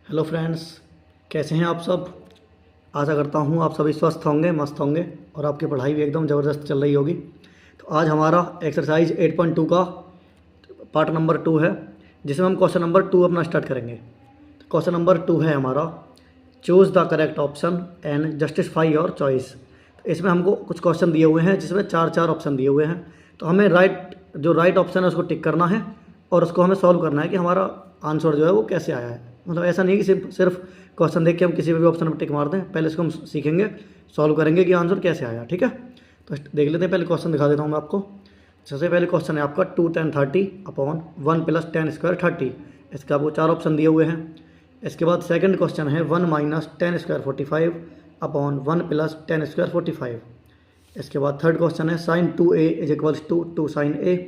Hello friends, कैसे हैं आप सब। आशा करता हूँ आप सभी स्वस्थ होंगे, मस्त होंगे और आपकी पढ़ाई भी एकदम ज़बरदस्त चल रही होगी। तो आज हमारा एक्सरसाइज 8.2 का पार्ट नंबर 2 है, जिसमें हम क्वेश्चन नंबर 2 अपना स्टार्ट करेंगे। तो क्वेश्चन नंबर 2 है हमारा, choose the correct option and justify your choice. तो इसमें हमको कुछ क्वेश्चन दिए हुए हैं जिसमें चार ऑप्शन दिए हुए हैं। तो हमें राइट ऑप्शन है उसको टिक करना है और उसको हमें सॉल्व करना है कि हमारा आंसर जो है वो कैसे आया है। मतलब ऐसा नहीं कि सिर्फ क्वेश्चन देख के हम किसी भी ऑप्शन पर टिक मार दें, पहले इसको हम सीखेंगे, सॉल्व करेंगे कि आंसर कैसे आया। ठीक है, तो देख लेते हैं। पहले क्वेश्चन दिखा देता हूँ मैं आपको। सबसे पहले क्वेश्चन है आपका 2 10 30 अपॉन 1 + 10 स्क्वायर 30। इसका आपको 4 ऑप्शन दिए हुए हैं। इसके बाद सेकंड क्वेश्चन है 1 - 10 स्क्वायर 45 अपॉन 1 + 10 स्क्वायर 45। इसके बाद थर्ड क्वेश्चन है sin 2a = 2 sin a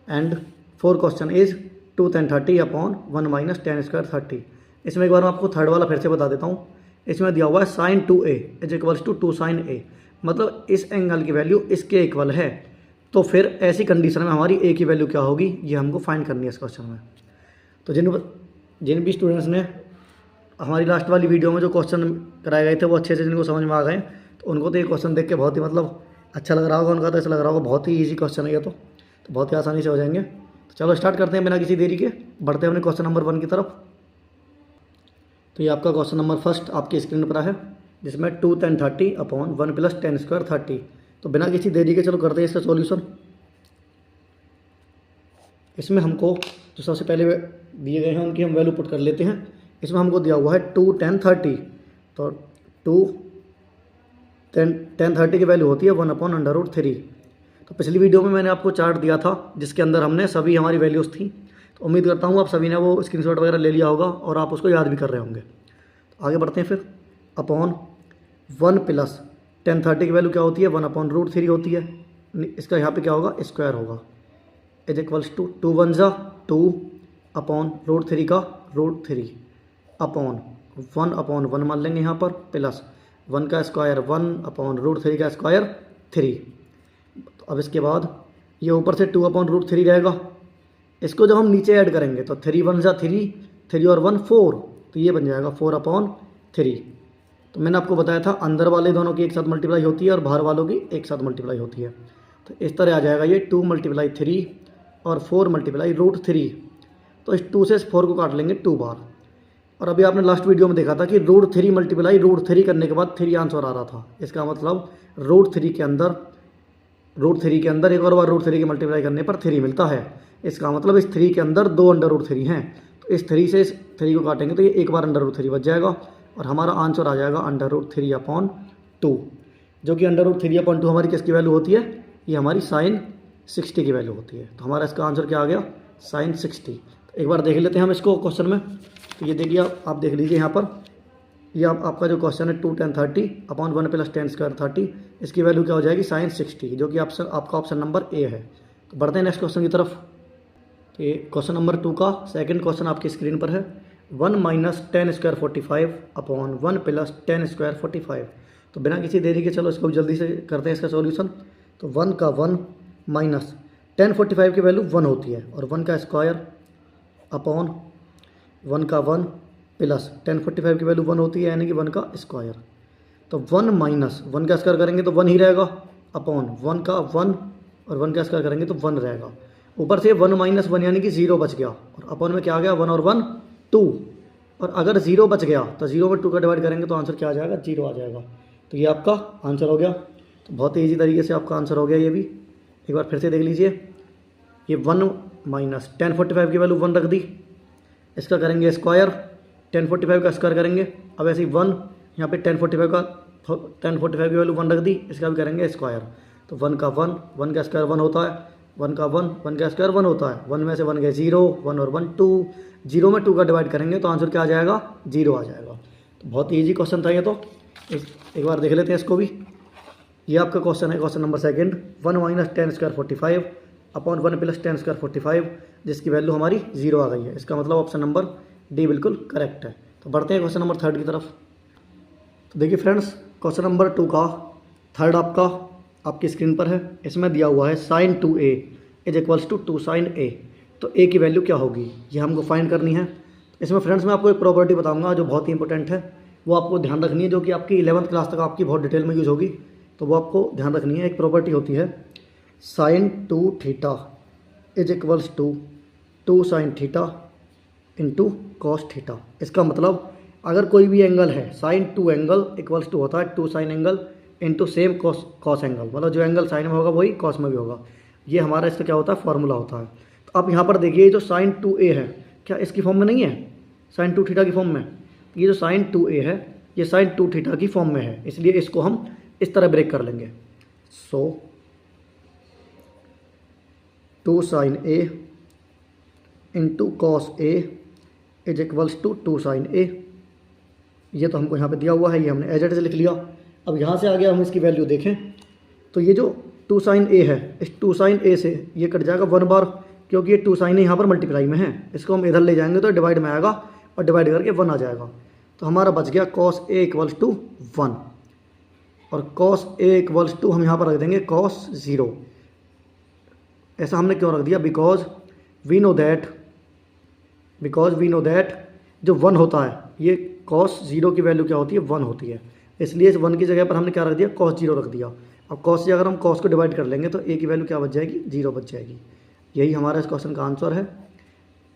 and fourth question is 2 10 30 upon 1 - 10 square 30। इसमें एक बार मैं आपको थर्ड वाला फिर से बता देता हूँ। इसमें दिया हुआ है sin 2a = 2 sin a, मतलब इस एंगल की वैल्यू इसके इक्वल है। तो फिर ऐसी कंडीशन में हमारी a की वैल्यू क्या होगी, ये हमको फाइंड करनी है इस क्वेश्चन में। तो जिन भी स्टूडेंट्स ने हमारी लास्ट वाली वीडियो में जो क्वेश्चन कराए गए थे वो अच्छे से जिनको समझ में आ गए, तो उनको तो ये क्वेश्चन देख के बहुत ही मतलब अच्छा लग रहा होगा। उनका तो ऐसा लग रहा होगा बहुत ही ईजी क्वेश्चन है ये, तो बहुत ही आसानी से हो जाएंगे। तो चलो स्टार्ट करते हैं बिना किसी देरी के, बढ़ते हैं अपने क्वेश्चन नंबर 1 की तरफ। तो ये आपका क्वेश्चन नंबर फर्स्ट आपकी स्क्रीन पर है, जिसमें 2 10 30 अपॉन 1 + 10 स्क्वायर 30। तो बिना किसी देरी के चलो करते हैं इसका सॉल्यूशन। इसमें हमको जो सबसे पहले दिए गए हैं उनकी हम वैल्यू पुट कर लेते हैं। इसमें हमको दिया हुआ है 2 10 30। तो 2 10 30 की वैल्यू होती है 1/√3। तो पिछली वीडियो में मैंने आपको चार्ट दिया था जिसके अंदर हमने सभी हमारी वैल्यूज़ थी। तो उम्मीद करता हूँ आप सभी ने वो स्क्रीनशॉट वगैरह ले लिया होगा और आप उसको याद भी कर रहे होंगे। तो आगे बढ़ते हैं फिर। अपॉन 1 + 10 30 की वैल्यू क्या होती है, 1/√3 होती है। इसका यहाँ पे क्या होगा, स्क्वायर होगा। = 2 1 = 2 अपॉन √3 का √3 अपॉन 1/1 मान लेंगे यहाँ पर, प्लस 1 का स्क्वायर 1/√3 का स्क्वायर 3। तो अब इसके बाद ये ऊपर से 2/√3 रहेगा। इसको जब हम नीचे ऐड करेंगे तो 3 1 = 3, 3 और 1 4, तो ये बन जाएगा 4/3। तो मैंने आपको बताया था अंदर वाले दोनों की एक साथ मल्टीप्लाई होती है और बाहर वालों की एक साथ मल्टीप्लाई होती है। तो इस तरह आ जाएगा ये 2 × 3 और 4 × √3। तो इस 2 से इस 4 को काट लेंगे 2 बार। और अभी आपने लास्ट वीडियो में देखा था कि √3 × √3 करने के बाद 3 आंसर आ रहा था। इसका मतलब √3 के अंदर एक और बार √3 की मल्टीप्लाई करने पर 3 मिलता है। इसका मतलब इस 3 के अंदर 2 √3 हैं। तो इस 3 से इस 3 को काटेंगे तो ये एक बार √3 बच जाएगा और हमारा आंसर आ जाएगा √3/2, जो कि √3/2 हमारी किसकी वैल्यू होती है, ये हमारी sin 60 की वैल्यू होती है। तो हमारा इसका आंसर क्या आ गया, sin 60। तो एक बार देख लेते हैं हम इसको क्वेश्चन में। तो ये देखिए आप देख लीजिए यहाँ पर, ये आपका जो क्वेश्चन है 2 10 30 अपॉन 1 + 10 स्क्वायर 30, इसकी वैल्यू क्या हो जाएगी, sin 60, जो कि आपका ऑप्शन नंबर ए है। तो बढ़ते हैं नेक्स्ट क्वेश्चन की तरफ। तो ये क्वेश्चन नंबर 2 का सेकंड क्वेश्चन आपकी स्क्रीन पर है, 1 - 10 स्क्वायर 45 अपॉन 1 + 10 स्क्वायर 45। तो बिना किसी देरी के चलो इसको जल्दी से करते हैं इसका सॉल्यूशन। तो 1 का 1 माइनस 10 45 की वैल्यू 1 होती है और 1 का स्क्वायर अपॉन 1 का 1 प्लस 10 45 की वैल्यू 1 होती है, यानी कि 1 का स्क्वायर। तो 1 माइनस 1 का स्क्वायर करेंगे तो 1 ही रहेगा, अपॉन 1 का 1 और 1 का स्क्वायर करेंगे तो 1 रहेगा। ऊपर से 1 - 1 यानी कि 0 बच गया और अपॉन में क्या आ गया, 1 और 1 2। और अगर 0 बच गया तो 0 में 2 का डिवाइड करेंगे तो आंसर क्या आ जाएगा, 0 आ जाएगा। तो ये आपका आंसर हो गया। तो बहुत ही ईजी तरीके से आपका आंसर हो गया ये भी। एक बार फिर से देख लीजिए, ये 1 माइनस 10 45 की वैल्यू 1 रख दी, इसका करेंगे स्क्वायर, 10 45 का स्क्वायर करेंगे। अब ऐसे ही 1 यहाँ पे 10 45 की वैल्यू 1 रख दी, इसका भी करेंगे स्क्वायर। तो 1 का 1 का स्क्वायर 1 होता है, 1 का 1 का स्क्वायर 1 होता है, 1 में से 1 गए 0, 1 और 1 2, 0 में 2 का डिवाइड करेंगे तो आंसर क्या आ जाएगा, 0 आ जाएगा। तो बहुत ही ईजी क्वेश्चन था ये। तो एक बार देख लेते हैं इसको भी। ये आपका क्वेश्चन है question number second, 1 - 10 square 45 upon 1 + 10 square 45, जिसकी वैल्यू हमारी 0 आ गई है। इसका मतलब ऑप्शन नंबर डी बिल्कुल करेक्ट है। तो बढ़ते हैं क्वेश्चन नंबर थर्ड की तरफ। तो देखिए फ्रेंड्स, क्वेश्चन नंबर 2 का थर्ड आपकी स्क्रीन पर है। इसमें दिया हुआ है sin 2a = 2 sin a। तो a की वैल्यू क्या होगी, ये हमको फाइंड करनी है। इसमें फ्रेंड्स मैं आपको एक प्रॉपर्टी बताऊंगा जो बहुत ही इंपॉर्टेंट है, वो आपको ध्यान रखनी है, जो कि आपकी 11th क्लास तक आपकी बहुत डिटेल में यूज़ होगी, तो वो आपको ध्यान रखनी है। एक प्रॉपर्टी होती है sin 2 theta is equals to 2 sin theta into cos theta. इसका मतलब अगर कोई भी एंगल है sin 2 एंगल इक्वल्स टू होता है 2 sin angle into same cos angle, मतलब जो एंगल साइन में होगा वही कॉस में भी होगा। ये हमारा इसका क्या होता है, फॉर्मूला होता है। तो आप यहाँ पर देखिए जो sin 2a है, क्या इसकी फॉर्म में नहीं है, sin 2 थीटा की फॉर्म में। ये जो sin 2a है ये sin 2 थीटा की फॉर्म में है, इसलिए इसको हम इस तरह ब्रेक कर लेंगे। So 2 sin a into cos a is equals to 2 sin a। ये तो हमको यहाँ पे दिया हुआ है, ये हमने एज इट इज लिख लिया। अब यहाँ से आगे हम इसकी वैल्यू देखें तो ये जो 2 sin a है, इस 2 sin a से ये कट जाएगा 1 बार, क्योंकि ये 2 sin a यहाँ पर मल्टीप्लाई में है। इसको हम इधर ले जाएंगे तो डिवाइड में आएगा और डिवाइड करके 1 आ जाएगा। तो हमारा बच गया cos a इक्वल्स टू 1 और cos a इक्वल्स टू हम यहाँ पर रख देंगे cos 0। ऐसा हमने क्यों रख दिया, बिकॉज वी नो दैट जो 1 होता है ये cos 0 की वैल्यू क्या होती है, 1 होती है। इसलिए इस 1 की जगह पर हमने क्या रख दिया, cos 0 रख दिया। अब cos से अगर हम cos को डिवाइड कर लेंगे तो a की वैल्यू क्या बच जाएगी, 0 बच जाएगी। यही हमारा इस क्वेश्चन का आंसर है।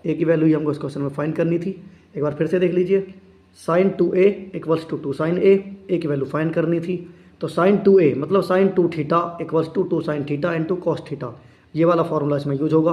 a की वैल्यू ही हमको इस क्वेश्चन में फाइंड करनी थी। एक बार फिर से देख लीजिए, sin 2a equals to 2 sin a की वैल्यू फाइंड करनी थी। तो sin 2a मतलब sin 2 theta equals to 2 sin theta into cos theta, ये वाला फॉर्मूला इसमें यूज होगा।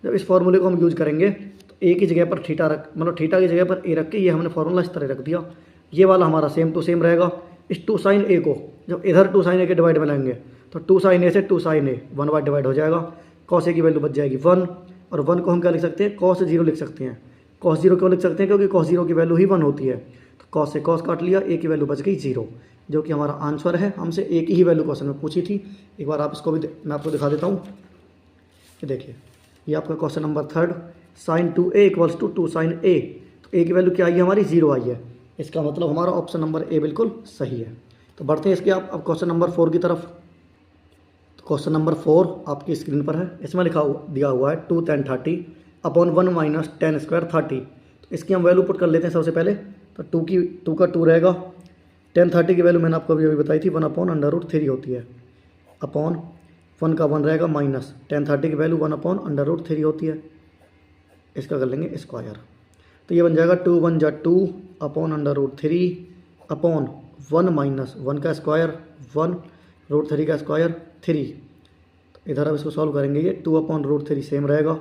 जब इस फॉर्मूले को हम यूज करेंगे तो a की जगह पर थीटा रख, मतलब थीटा की जगह पर a रख के ये हमने फॉर्मूला इस तरह रख दिया। ये वाला हमारा सेम टू सेम रहेगा। इस 2 sin a को जब इधर 2 sin a के डिवाइड में लाएंगे तो 2 sin a से 2 sin a 1 बार डिवाइड हो जाएगा। cos a की वैल्यू बच जाएगी 1 और 1 को हम क्या लिख सकते हैं, cos 0 लिख सकते हैं। cos 0 क्यों लिख सकते हैं, क्योंकि cos 0 की वैल्यू ही 1 होती है। तो cos से cos काट लिया, a की वैल्यू बच गई 0, जो कि हमारा आंसर है। हमसे a की ही वैल्यू क्वेश्चन में पूछी थी। एक बार आप इसको भी मैं आपको दिखा देता हूँ। ये देखिए, ये आपका question number 3 sin 2a equals to 2 sin a। तो a की वैल्यू क्या आई है हमारी, 0 आई है। इसका मतलब हमारा ऑप्शन नंबर ए बिल्कुल सही है। तो बढ़ते हैं इसके अब क्वेश्चन नंबर 4 की तरफ। तो क्वेश्चन नंबर 4 आपकी स्क्रीन पर है। इसमें दिया हुआ है 2 tan 30 upon 1 minus tan square 30। तो इसकी हम वैल्यू पुट कर लेते हैं सबसे पहले। तो 2 का 2 रहेगा। tan 30 की वैल्यू मैंने आपको अभी बताई थी, 1/√3 होती है। अपॉन 1 का 1 रहेगा माइनस tan 30 की वैल्यू 1/√3 होती है। इसका कर लेंगे स्क्वायर, तो ये बन जाएगा 2 1 जा 2 अपॉन √3 अपॉन 1 माइनस 1 का स्क्वायर 1/√3 का स्क्वायर 3। तो इधर अब इसको सॉल्व करेंगे, ये 2/√3 सेम रहेगा।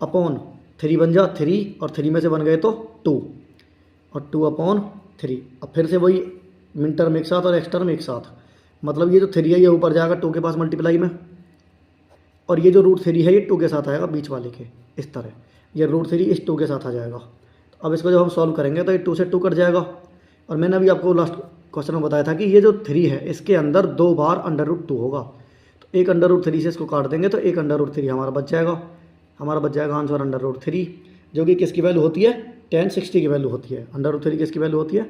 अपॉन 3 बन जा 3 और 3 में से बन गए तो 2 और 2/3। अब फिर से वही मिन टर्म एक साथ और एक्स टर्म एक साथ, मतलब ये जो 3 है ये ऊपर जाएगा 2 के पास मल्टीप्लाई में, और ये जो √3 है ये 2 के साथ आएगा बीच वाले के, इस तरह ये √3 इस 2 के साथ आ जाएगा। तो अब इसको जब हम सॉल्व करेंगे तो ये 2 से 2 कट जाएगा। और मैंने अभी आपको लास्ट क्वेश्चन में बताया था कि ये जो 3 है इसके अंदर 2 बार √2 होगा। तो एक √3 से इसको काट देंगे तो एक √3 हमारा बच जाएगा। हमारा बच जाएगा आंसर √3, जो कि किसकी वैल्यू होती है, tan 60 की वैल्यू होती है। √3 किसकी वैल्यू होती है,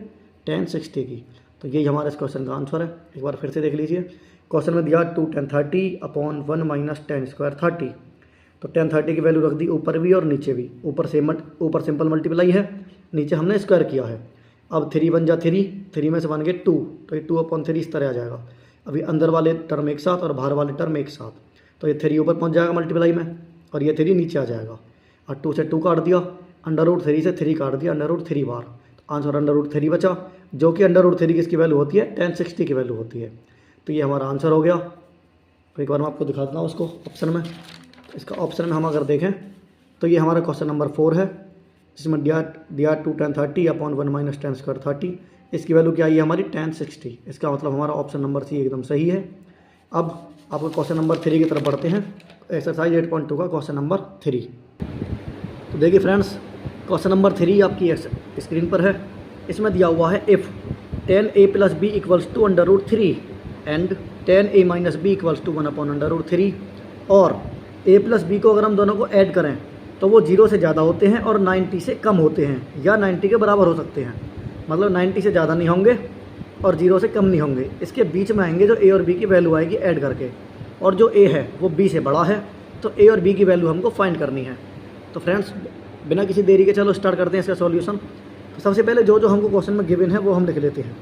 tan 60 की। तो यही हमारा इस क्वेश्चन का आंसर है। एक बार फिर से देख लीजिए, क्वेश्चन में दिया 2 tan 30 upon 1 minus tan square 30। तो tan 30 की वैल्यू रख दी ऊपर भी और नीचे भी। ऊपर सिंपल मल्टीप्लाई है, नीचे हमने स्क्वायर किया है। अब 3 बन जा 3 में से बन गए 2, तो ये 2/3 इस तरह आ जाएगा। अभी अंदर वाले टर्म एक साथ और बाहर वाले टर्म एक साथ, तो ये 3 ऊपर पहुंच जाएगा मल्टीप्लाई में और ये 3 नीचे आ जाएगा। और 2 से 2 काट दिया, √3 से 3 काट दिया, √3 बार। तो आंसर √3 बचा, जो कि √3 किसकी वैल्यू होती है, tan 60 की वैल्यू होती है। तो ये हमारा आंसर हो गया। तो एक बार मैं आपको दिखा देता हूँ उसको ऑप्शन में। तो इसका ऑप्शन में हम अगर देखें तो ये हमारा क्वेश्चन नंबर 4 है, जिसमें दिया 2 tan 30 upon 1 minus tan square 30। इसकी वैल्यू क्या आई है हमारी, tan 60। इसका मतलब हमारा ऑप्शन नंबर सी एकदम सही है। अब आपको क्वेश्चन नंबर 3 की तरफ बढ़ते हैं। एक्सरसाइज 8.2 का क्वेश्चन नंबर 3। तो देखिए फ्रेंड्स, क्वेश्चन नंबर 3 आपकी स्क्रीन पर है। इसमें दिया हुआ है if tan a plus b equals to √3 and tan a minus b equals to 1/√3, और a प्लस b को अगर हम दोनों को ऐड करें तो वो 0 से ज़्यादा होते हैं और 90 से कम होते हैं, या 90 के बराबर हो सकते हैं। मतलब 90 से ज़्यादा नहीं होंगे और 0 से कम नहीं होंगे, इसके बीच में आएंगे जो a और b की वैल्यू आएगी ऐड करके। और जो a है वो b से बड़ा है, तो a और b की वैल्यू हमको फाइंड करनी है। तो फ्रेंड्स बिना किसी देरी के चलो स्टार्ट करते हैं इसका सॉल्यूशन। तो सबसे पहले जो जो हमको क्वेश्चन में गिवन है वो हम लिख लेते हैं।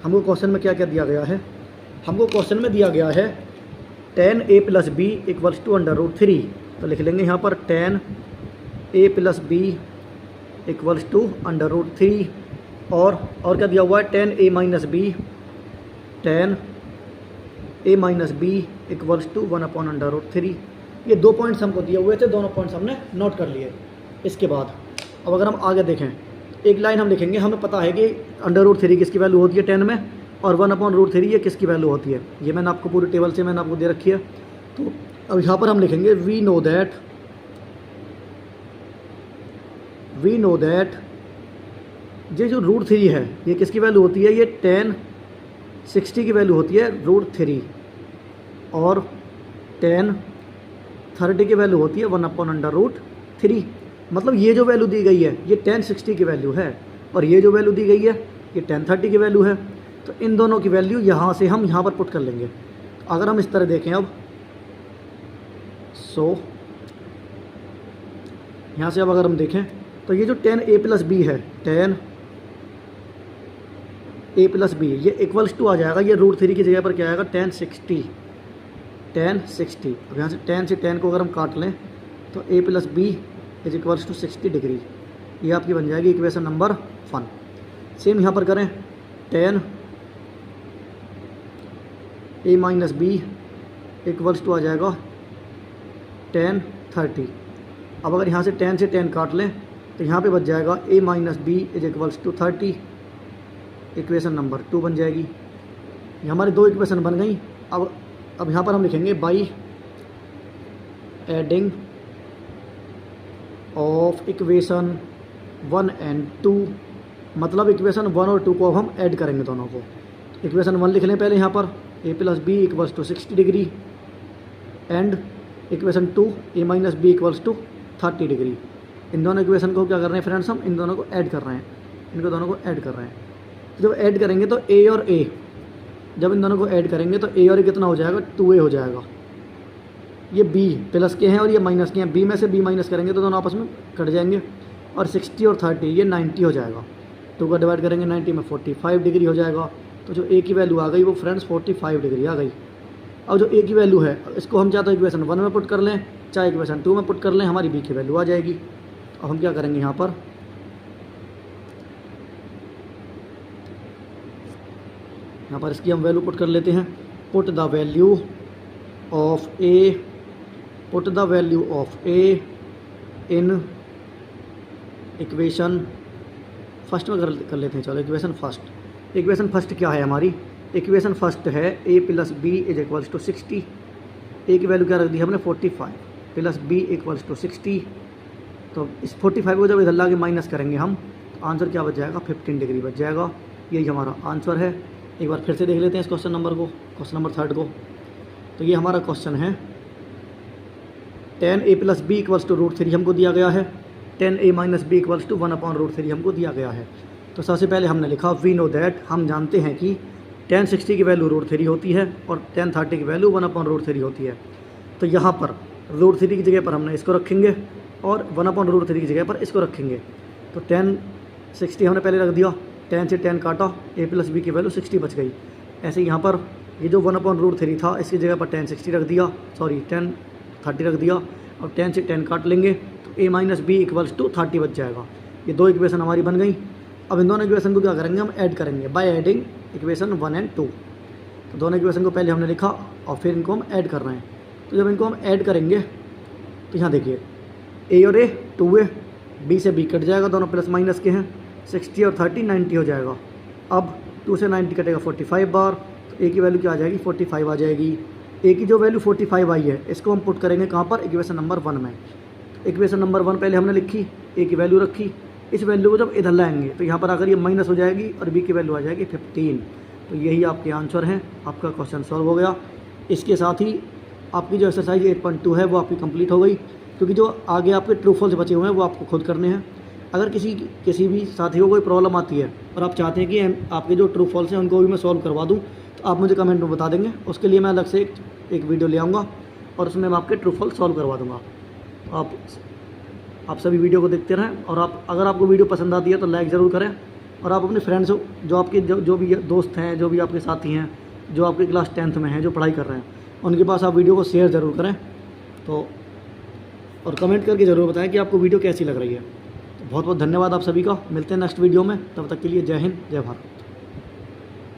हमको क्वेश्चन में क्या क्या दिया गया है? हमको क्वेश्चन में दिया गया है tan a + b = √3। तो लिख लेंगे यहाँ पर tan a + b = √3। और क्या दिया हुआ है? tan a - b = 1/√3। ये 2 पॉइंट्स हमको दिए हुए थे, दोनों पॉइंट्स हमने नोट कर लिए। इसके बाद अब अगर हम आगे देखें, एक लाइन हम लिखेंगे। हमें पता है कि √3 किसकी वैल्यू होती है 10 में, और 1/√3 ये किसकी वैल्यू होती है। ये मैंने आपको पूरी टेबल से मैंने आपको दे रखी है। तो अब यहाँ पर हम लिखेंगे वी नो दैट ये जो √3 है ये किसकी वैल्यू होती है? ये tan 60 की वैल्यू होती है √3, और tan 30 की वैल्यू होती है 1/√3। मतलब ये जो वैल्यू दी गई है ये tan 60 की वैल्यू है, और ये जो वैल्यू दी गई है ये tan 30 की वैल्यू है। तो इन दोनों की वैल्यू यहाँ से हम यहाँ पर पुट कर लेंगे। अगर हम इस तरह देखें अब, यहाँ से अब अगर हम देखें तो ये जो tan a + b है, tan a + b ये = आ जाएगा, ये √3 की जगह पर क्या आएगा? tan 60। अब यहाँ से tan से tan को अगर हम काट लें तो a + b = 60 डिग्री। ये आपकी बन जाएगी इक्वेशन नंबर 1। सेम यहाँ पर करें, tan a - b = आ जाएगा tan 30। अब अगर यहाँ से tan से tan काट लें तो यहाँ पे बच जाएगा a - b = 30। इक्वेशन नंबर 2 बन जाएगी। ये हमारी 2 इक्वेशन बन गई। अब यहाँ पर हम लिखेंगे by adding of equation 1 and 2। मतलब इक्वेशन 1 और 2 को अब हम ऐड करेंगे दोनों को। इक्वेशन 1 लिख लें पहले यहाँ पर, a + b = 60 degree, and equation 2 a - b = 30 degree. इन दोनों इक्वेशन को क्या कर रहे हैं फ्रेंड्स? हम इन दोनों को ऐड कर रहे हैं, इनको दोनों को ऐड कर रहे हैं। तो जब ऐड करेंगे तो a और a, जब इन दोनों को ऐड करेंगे तो a और a कितना हो जाएगा? 2a हो जाएगा। ये b प्लस के हैं और ये माइनस के हैं, b में से b माइनस करेंगे तो दोनों आपस में कट जाएंगे। और 60 और 30 ये 90 हो जाएगा। 2 का डिवाइड करेंगे 90 में 45 डिग्री हो जाएगा। तो जो a की वैल्यू आ गई वो फ्रेंड्स 45 डिग्री आ गई। अब जो a की वैल्यू है इसको हम चाहे तो इक्वेशन 1 में पुट कर लें, चाहे इक्वेशन 2 में पुट कर लें, हमारी b की वैल्यू आ जाएगी। अब हम क्या करेंगे यहाँ पर, इसकी हम वैल्यू पुट कर लेते हैं। Put the value of a in equation first में कर लेते हैं। चलो इक्वेशन फर्स्ट क्या है हमारी? इक्वेशन फर्स्ट है a + b = 60। a की वैल्यू क्या रख दी हमने? 45 + b = 60। तो इस 45 को जब इधर ला के माइनस करेंगे हम तो आंसर क्या बच जाएगा? 15 डिग्री बच जाएगा। यही हमारा आंसर है। एक बार फिर से देख लेते हैं इस क्वेश्चन नंबर 3 को। तो ये हमारा क्वेश्चन है, tan a + b = √3 हमको दिया गया है, tan a - b = 1/√3 हमको दिया गया है। तो सबसे पहले हमने लिखा वी नो दैट, हम जानते हैं कि tan 60 की वैल्यू √3 होती है और tan 30 की वैल्यू 1/√3 होती है। तो यहाँ पर √3 की जगह पर हमने इसको रखेंगे और 1/√3 की जगह पर इसको रखेंगे। तो tan 60 हमने पहले रख दिया, tan से tan काटा, a + b की वैल्यू 60 बच गई। ऐसे यहाँ पर ये जो 1/√3 था इसकी जगह पर tan 60 रख दिया, tan 30 रख दिया, और tan से tan काट लेंगे तो a - b = 30 बच जाएगा। ये 2 इक्वेशन हमारी बन गई। अब इन दोनों इक्वेशन को क्या करेंगे? हम ऐड करेंगे बाय एडिंग इक्वेशन 1 एंड 2। तो दोनों इक्वेशन को पहले हमने लिखा और फिर इनको हम ऐड कर रहे हैं। तो जब इनको हम ऐड करेंगे तो यहाँ देखिए a और a 2a, b से b कट जाएगा, दोनों प्लस माइनस के हैं। 60 और 30 90 हो जाएगा। अब 2 से 90 कटेगा 45 बार, तो a की वैल्यू क्या आ जाएगी? 45 आ जाएगी। a की जो वैल्यू 45 आई है इसको हम पुट करेंगे कहाँ पर? इक्वेशन नंबर 1 में। इक्वेशन नंबर 1 पहले हमने लिखी, a की वैल्यू रखी। इस वैल्यू को जब इधर लाएंगे तो यहाँ पर आकर ये माइनस हो जाएगी और b की वैल्यू आ जाएगी 15। तो यही आपके आंसर हैं, आपका क्वेश्चन सॉल्व हो गया। इसके साथ ही आपकी जो एक्सरसाइज 8.2 है वो आपकी कंप्लीट हो गई, क्योंकि जो आगे आपके ट्रू फॉल्स बचे हुए हैं वो आपको खुद करने हैं। अगर किसी भी साथी को कोई प्रॉब्लम आती है और आप चाहते हैं कि आपके जो ट्रू फॉल्स हैं उनको भी मैं सॉल्व करवा दूँ, तो आप मुझे कमेंट में बता देंगे। उसके लिए मैं अलग से एक वीडियो ले आऊँगा और उसमें मैं आपके ट्रू फॉल्स सॉल्व करवा दूँगा। आप आप सभी वीडियो को देखते रहें, और अगर आपको वीडियो पसंद आती है तो लाइक ज़रूर करें, और आप अपने फ्रेंड्स जो आपके जो भी दोस्त हैं, जो भी आपके साथी हैं, जो आपके क्लास 10th में हैं, जो पढ़ाई कर रहे हैं, उनके पास आप वीडियो को शेयर ज़रूर करें। तो और कमेंट करके ज़रूर बताएं कि आपको वीडियो कैसी लग रही है। तो बहुत बहुत धन्यवाद आप सभी का। मिलते हैं नेक्स्ट वीडियो में, तब तक के लिए जय हिंद, जय भारत।